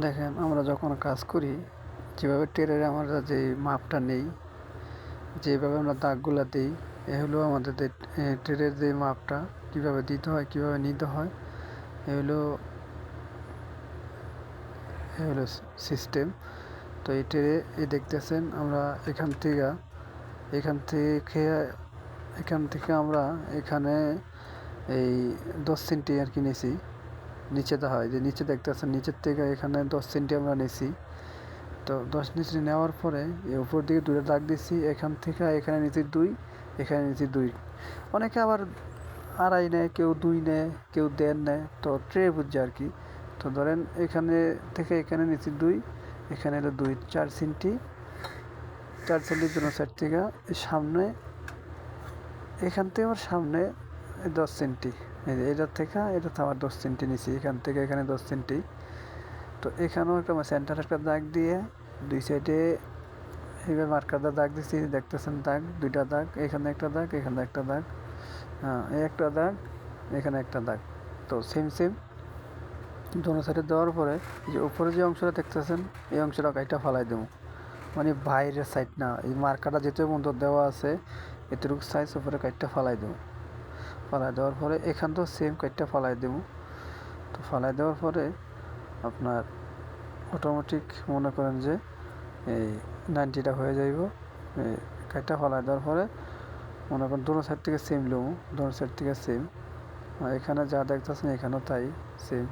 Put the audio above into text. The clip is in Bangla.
দেখেন আমরা যখন কাজ করি যেভাবে টেরের আমরা যে মাপটা নেই, যেভাবে আমরা দাগগুলা দিই, এ হলো আমাদের টেরের যে মাপটা কিভাবে দিতে হয়, কিভাবে নিতে হয়, এ হলো সিস্টেম। তো এই টেরে দেখতেছেন আমরা এখান থেকে আমরা এখানে এই 10 সেন্টি আর কি নিছি। নিচেতে হয় যে নিচে দেখতেছেন, নিচের থেকে এখানে 10 সেন্টি আমরা নিছি। তো 10 সেন্টি নেওয়ার পরে এই উপর দিকে দুটো দাগ দিচ্ছি, এখান থেকে এখানে নিচে 2, এখানে নিচে 2। অনেকে আবার আড়াই নেয়, কেউ 2 নেয়, কেউ 1.5 নেয়, তো ট্রে বুঝছে আর কি। তো ধরেন এখানে থেকে এখানে নিচে 2, এখানে হলো 2, 4 সেন্টি। 4 সেন্টির জন্য সাইড থেকে সামনে, এখান থেকে আমার সামনে 10 সেন্টি, এটার থেকে এটা আবার 10 সেন্টি নিছি, এখান থেকে এখানে 10 সেন্টি। তো এখানেও একটা সেন্টার একটা দাগ দিয়ে দুই সাইডে এইভাবে মার্কার দাগ দিচ্ছি, দেখতেছেন দাগ, দুইটা দাগ, এখানে একটা দাগ, এখানে একটা দাগ, হ্যাঁ এই একটা দাগ, এখানে একটা দাগ। তো সেম দোনো সাইডে দেওয়ার পরে যে উপরে যে অংশটা দেখতেছেন এই অংশটা কাইটা ফালাই দেবো, মানে বাইরের সাইড না, এই মার্কারটা যেতে পর্যন্ত দেওয়া আছে এতটুকু সাইজ উপরে কাইটটা ফালাই দেবো। ফালাই দেওয়ার পরে এখান তো সেম কাইটটা ফালাই দেবো। তো ফালাই দেওয়ার পরে আপনার অটোমেটিক মনে করেন যে এই 90টা হয়ে যাইব। কাইটটা ফালাই দেওয়ার পরে মনে করেন দোনো সাইড থেকে সেম নেবো, দোনো সাইড থেকে সেম, এখানে যা দেখতেছেন এখানেও তাই সেম।